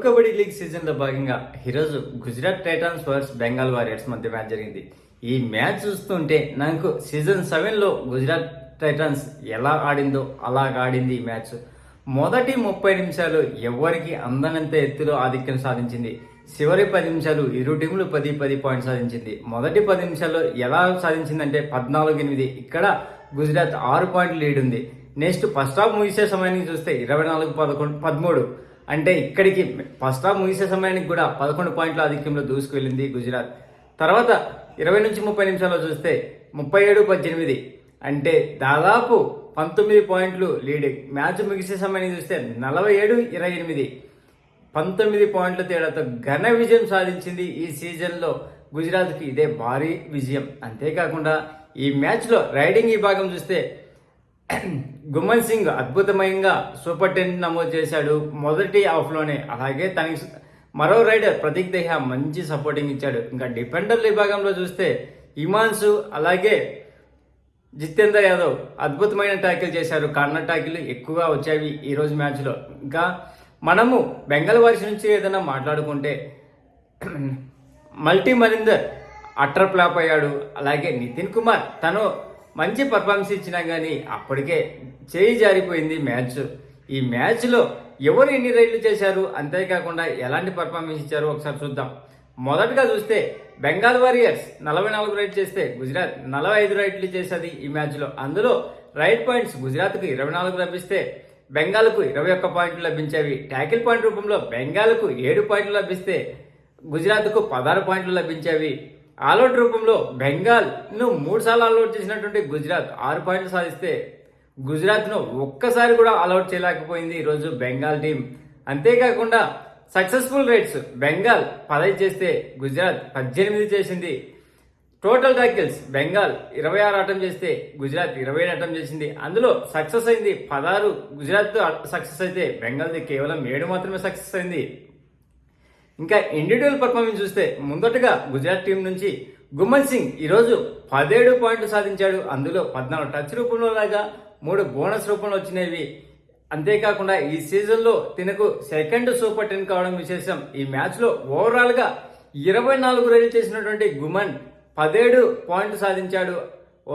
Kabaddi league సీజన్లో భాగంగా ఈరోజు Gujarat Titans versus Bengal warriors మధ్య మ్యాచ్ జరిగింది. ఈ మ్యాచ్ చూస్తుంటే నాకు సీజన్ 7లో గుజరాత్ టైటాన్స్ ఎలా ఆడిందో అలాగా ఆడింది ఈ మ్యాచ్. మొదటి 30 నిమిషాలు ఎవరికి అందనంత ఎత్తులో ఆధిక్యం సాధించింది. చివరి 10 నిమిషాలు ఇరు టీములు 10 పాయింట్స్ సాధించింది. మొదటి 10 నిమిషాల్లో ఎలా సాధించిందంటే 14-8. ఇక్కడ గుజరాత్ 6 పాయింట్లు లీడ్ ఉంది. నెక్స్ట్ ఫస్ట్ హాఫ్ ముగిసే సమయానికి చూస్తే 24-13. అంటే ఇక్కడికి ఫస్ట్ హాఫ్ ముగిసే సమయానికి కూడా 11 పాయింట్ల ఆధిక్యంలో దూసుకువెళ్ళింది గుజరాత్. తర్వాత 20 నుంచి 30 నిమిషాల్లో చూస్తే 37-18. అంటే దాదాపు 19 పాయింట్లు లీడ్. మ్యాచ్ ముగిసే సమయానికి చూస్తే 47-28. 19 పాయింట్ల తేడాతో ఘన విజయం సాధించింది ఈ సీజన్లో గుజరాత్కి. ఇదే భారీ విజయం. అంతేకాకుండా ఈ మ్యాచ్లో రైడింగ్ విభాగం చూస్తే గుమన్ సింగ్ అద్భుతమైన సూపర్ 10 నమోదు చేశాడు మొదటి హాఫ్లోనే. అలాగే తనకి మరో రైడర్ ప్రతీక్ దహియా మంచి సపోర్టింగ్ ఇచ్చాడు. ఇంకా డిఫెండర్ల విభాగంలో చూస్తే హిమాన్షు అలాగే జితేందర్ యాదవ్ అద్భుతమైన ట్యాకిల్ చేశారు. కార్నర్ ట్యాకిల్ ఎక్కువగా వచ్చాయి ఈరోజు మ్యాచ్లో. ఇంకా మనము బెంగాల్ వారియర్స్ నుంచి ఏదైనా మాట్లాడుకుంటే మరీందర్ అట్టర్ ఫ్లాప్ అయ్యాడు. అలాగే నితిన్ కుమార్ తను మంచి పర్ఫార్మెన్స్ ఇచ్చినా కానీ అప్పటికే చేయి జారిపోయింది మ్యాచ్. ఈ మ్యాచ్లో ఎవరు ఎన్ని రైడ్లు చేశారు, అంతేకాకుండా ఎలాంటి పర్ఫార్మెన్స్ ఇచ్చారో ఒకసారి చూద్దాం. మొదటగా చూస్తే బెంగాల్ వారియర్స్ 44 రైడ్ చేస్తే గుజరాత్ 45 రైడ్లు చేసేది ఈ మ్యాచ్లో. అందులో రైడ్ పాయింట్స్ గుజరాత్కు 24 లభిస్తే బెంగాల్కు 21 పాయింట్లు లభించేవి. ట్యాకిల్ పాయింట్ రూపంలో బెంగాల్కు 7 పాయింట్లు లభిస్తే గుజరాత్కు 16 పాయింట్లు లభించేవి. ఆల్అౌట్ రూపంలో బెంగాల్ను 3 సార్లు ఆల్అౌట్ చేసినటువంటి గుజరాత్ 6 పాయింట్లు సాధిస్తే గుజరాత్ను ఒక్కసారి కూడా ఆల్అౌట్ చేయలేకపోయింది ఈరోజు బెంగాల్ టీం. అంతేకాకుండా సక్సెస్ఫుల్ రైడ్స్ బెంగాల్ 15 చేస్తే గుజరాత్ 18 చేసింది. టోటల్ ట్యాకిల్స్ బెంగాల్ 26 అటెంప్ట్ చేస్తే గుజరాత్ 27 అటెంప్ట్ చేసింది. అందులో సక్సెస్ అయింది 16 గుజరాత్ సక్సెస్ అయితే బెంగాల్ది కేవలం 7 మాత్రమే సక్సెస్ అయింది. ఇంకా ఇండివిజువల్ పర్ఫార్మెన్స్ చూస్తే ముందటగా గుజరాత్ టీం నుంచి గుమన్ సింగ్ ఈరోజు 17 పాయింట్లు సాధించాడు. అందులో 14 టచ్ రూపంలో లాగా 3 బోనస్ రూపంలో వచ్చినవి. అంతేకాకుండా ఈ సీజన్లో తినకు సెకండ్ సూపర్ 10 కావడం విశేషం. ఈ మ్యాచ్లో ఓవరాల్గా 24 రైడ్లు చేసినటువంటి గుమన్ 17 పాయింట్లు సాధించాడు.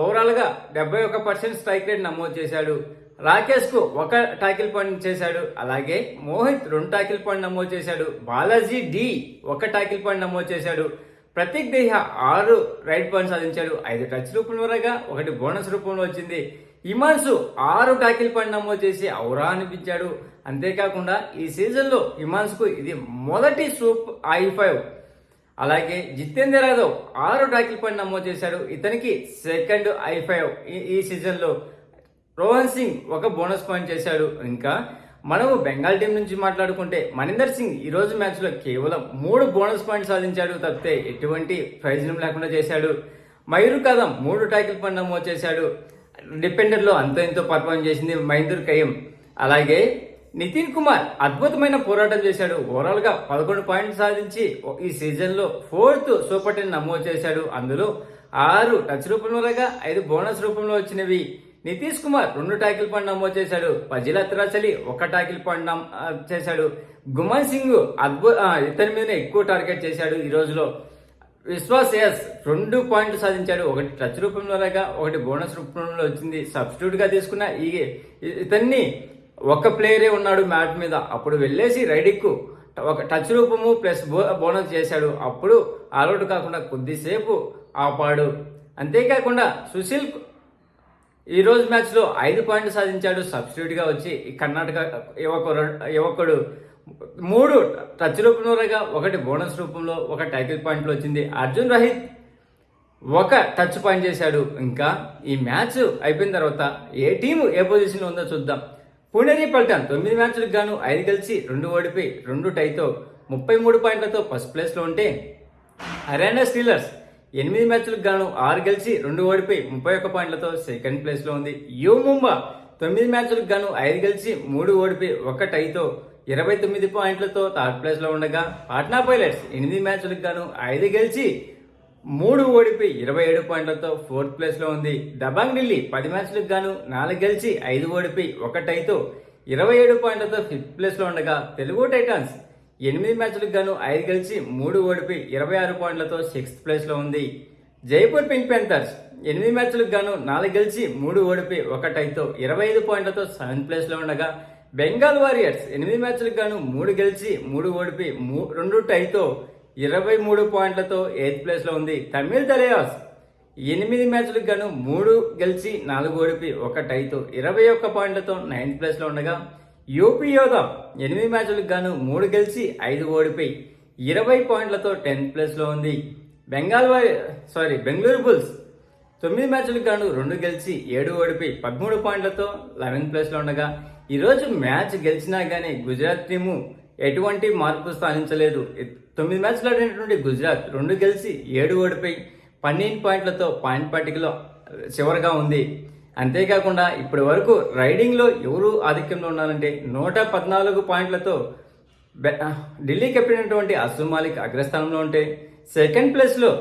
ఓవరాల్గా 71% స్ట్రైక్ రేట్ నమోదు చేశాడు. రాకేష్కు 1 టాకిల్ పాయింట్ చేశాడు. అలాగే మోహిత్ 2 టాకిల్ పాయింట్ నమోదు చేశాడు. బాలాజీ 1 టాకిల్ పాయింట్ నమోదు చేశాడు. ప్రతీక్ దహియా 6 రైడ్ పాయింట్ సాధించాడు. 5 టచ్ రూపంలో రాగా 1 బోనస్ రూపంలో వచ్చింది. హిమాన్షు 6 టాకిల్ పాయింట్ నమోదు చేసి ఔరా అనిపించాడు. అంతేకాకుండా ఈ సీజన్లో హిమాన్షుకు ఇది మొదటి i5. అలాగే జితేందర్ యాదవ్ 6 టాకిల్ పాయింట్ నమోదు చేశాడు. ఇతనికి సెకండ్ i5 ఈ సీజన్లో. రోహన్ సింగ్ 1 బోనస్ పాయింట్ చేశాడు. ఇంకా మనము బెంగాల్ టీం నుంచి మాట్లాడుకుంటే మరీందర్ సింగ్ ఈరోజు మ్యాచ్లో కేవలం 3 బోనస్ పాయింట్ సాధించాడు తప్పితే ఎటువంటి ప్రయోజనం లేకుండా చేశాడు. మయూర్ కదం 3 టాకిల్ పాయింట్ నమోదు చేశాడు. డిఫెండర్లో అంతో ఎంతో పర్ఫార్మ్ చేసింది మహీందర్ కయ్యం. అలాగే నితిన్ కుమార్ అద్భుతమైన పోరాటం చేశాడు. ఓవరాల్గా 11 పాయింట్లు సాధించి ఈ సీజన్లో 4th సూపర్ 10 నమోదు చేశాడు. అందులో 6 టచ్ రూపంలో రాగా 5 బోనస్ రూపంలో వచ్చినవి. నితీష్ కుమార్ 2 టాకిల్ పాయింట్ నమోదు చేశాడు. ఫజిల్ అత్రాచలి 1 టాకిల్ పాయింట్ చేశాడు. గుమన్ సింగ్ ఇతని మీదనే ఎక్కువ టార్గెట్ చేశాడు ఈ రోజులో. విశ్వాస్ 2 పాయింట్లు సాధించాడు. 1 టచ్ రూపంలో రాగా 1 బోనస్ రూపంలో వచ్చింది. సబ్స్టిట్యూట్ గా తీసుకున్న ఇతన్ని ఒక ప్లేయరే ఉన్నాడు మ్యాట్ మీద. అప్పుడు వెళ్ళేసి రైడింగ్కు 1 టచ్ రూపము ప్లస్ బోనస్ చేశాడు. అప్పుడు ఆల్అౌట్ కాకుండా కొద్దిసేపు ఆపాడు. అంతేకాకుండా సుశీల్ ఈ రోజు మ్యాచ్లో 5 పాయింట్లు సాధించాడు. సబ్స్టిట్యూట్గా వచ్చి కర్ణాటక యువకుడు 3 టచ్ రూపంలో రాగా 1 బోనస్ రూపంలో 1 టైటిల్ పాయింట్లు వచ్చింది. అర్జున్ రహిత్ 1 టచ్ పాయింట్ చేశాడు. ఇంకా ఈ మ్యాచ్ అయిపోయిన తర్వాత ఏ టీము ఏ పొజిషన్లో ఉందో చూద్దాం. పుణేరి పల్టన్ 9 మ్యాచ్లకు గాను 5 గెలిచి 2 ఓడిపోయి 2 టైతో 33 పాయింట్లతో ఫస్ట్ ప్లేస్లో ఉంటే హర్యానా స్టీలర్స్ 8 మ్యాచ్లకు గాను 6 గెలిచి 2 ఓడిపోయి 31 పాయింట్లతో సెకండ్ ప్లేస్లో ఉంది. యు ముంబా 9 మ్యాచ్లకు గాను 5 గెలిచి 3 ఓడిపోయి 1 టైతో 29 పాయింట్లతో థర్డ్ ప్లేస్లో ఉండగా పాట్నా పైలట్స్ 8 మ్యాచ్లకు గాను 5 గెలిచి 3 ఓడిపోయి 27 పాయింట్లతో 4th ప్లేస్లో ఉంది. దబాంగ్ ఢిల్లీ 10 మ్యాచ్లకు గాను 4 గెలిచి 5 ఓడిపోయి 1 టైతో 27 పాయింట్లతో 5th ప్లేస్లో ఉండగా తెలుగు టైటాన్స్ 8 మ్యాచ్లకు గాను 5 గెలిచి 3 ఓడిపోయి 26 పాయింట్లతో 6th ప్లేస్లో ఉంది. జైపూర్ పింక్ ప్యాంథర్స్ 8 మ్యాచ్లకు గాను 4 గెలిచి 3 ఓడిపోయి 1 టైతో 25 పాయింట్లతో 7th ప్లేస్లో ఉండగా, బెంగాల్ వారియర్స్ 8 మ్యాచ్లకు గాను 3 గెలిచి 3 ఓడిపోయి 2 టైతో 23 పాయింట్లతో 8th ప్లేస్లో ఉంది. తమిళ్ తలయాస్ 8 మ్యాచ్లకు గాను 3 గెలిచి 4 ఓడిపోయి 1 టైతో 21 పాయింట్లతో 9th ప్లేస్లో ఉండగా, యూపీ యోధా 8 మ్యాచ్లకు గాను 3 గెలిచి 5 ఓడిపోయి 20 పాయింట్లతో 10th ప్లేస్లో ఉంది. బెంగళూరు బుల్స్ 9 మ్యాచ్లకు గాను 2 గెలిచి 7 ఓడిపోయి 13 పాయింట్లతో 11th ప్లేస్లో ఉండగా, ఈరోజు మ్యాచ్ గెలిచినా కానీ గుజరాత్ టీము ఎటువంటి మార్పు సాధించలేదు. 9 మ్యాచ్లు ఆడినటువంటి గుజరాత్ 2 గెలిచి 7 ఓడిపోయి 12 పాయింట్లతో పాయింట్ పట్టికలో చివరిగా ఉంది. అంతేకాకుండా ఇప్పటి వరకు రైడింగ్లో ఎవరు ఆధిక్యంలో ఉన్నారంటే 114 పాయింట్లతో ఢిల్లీ కెప్టెన్ అయినటువంటి అసూ మాలిక్ అగ్రస్థానంలో ఉంటే, సెకండ్ ప్లేస్లో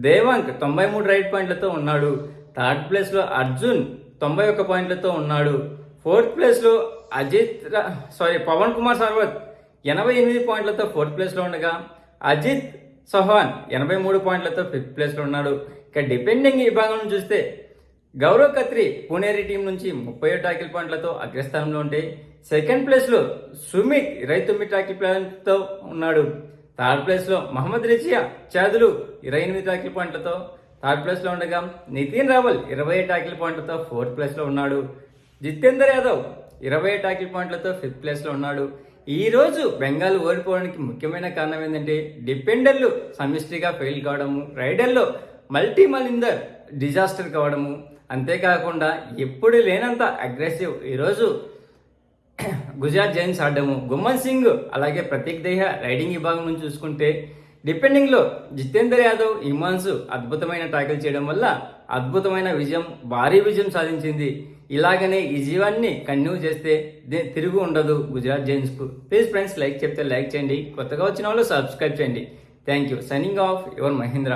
దేవాంగ్ 93 రైడ్ పాయింట్లతో ఉన్నాడు. థర్డ్ ప్లేస్లో అర్జున్ 91 పాయింట్లతో ఉన్నాడు. ఫోర్త్ ప్లేస్లో పవన్ కుమార్ సార్వత్ 88 పాయింట్లతో 4th ప్లేస్లో ఉండగా, అజిత్ చౌహాన్ 83 పాయింట్లతో 5th ప్లేస్లో ఉన్నాడు. ఇక డిపెండింగ్ విభాగం చూస్తే గౌరవ్ ఖత్రి పునేరి టీం నుంచి 30 టాకిల్ పాయింట్లతో అగ్రస్థానంలో ఉంటే, సెకండ్ ప్లేస్లో సుమిత్ 29 టాకిల్ పాయింట్లతో ఉన్నాడు. థర్డ్ ప్లేస్లో మహమ్మద్ రిజియా చాదులు 28 టాకిల్ పాయింట్లతో థర్డ్ ప్లేస్లో ఉండగా, నితిన్ రావల్ 20 టాకిల్ పాయింట్లతో 4th ప్లేస్లో ఉన్నాడు. జితేందర్ యాదవ్ 20 టాకిల్ పాయింట్లతో 5th ప్లేస్లో ఉన్నాడు. ఈ రోజు బెంగాల్ ఓడిపోవడానికి ముఖ్యమైన కారణం ఏంటంటే డిఫెండర్లు సమిష్టిగా ఫెయిల్ కావడము, రైడర్లో మల్టీమలిందర్ డిజాస్టర్ కావడము, అంతేకాకుండా ఎప్పుడు లేనంత అగ్రెసివ్ ఈరోజు గుజరాత్ జైన్స్ ఆడము. గుమ్మన్ సింగ్ అలాగే ప్రతీక్ దహియా రైడింగ్ విభాగం నుంచి చూసుకుంటే, డిపెండింగ్లో జితేందర్ యాదవ్, హిమాన్సు అద్భుతమైన ట్యాకిల్ చేయడం వల్ల అద్భుతమైన విజయం, భారీ విజయం సాధించింది. ఇలాగనే ఈ జీవాన్ని కంటిన్యూ చేస్తే తిరుగు ఉండదు గుజరాత్ జైన్స్కు. ప్లీజ్ ఫ్రెండ్స్, లైక్ చెప్తే లైక్ చేయండి, కొత్తగా వచ్చిన వాళ్ళు సబ్స్క్రైబ్ చేయండి. Thank you. Signing off your Mahindra.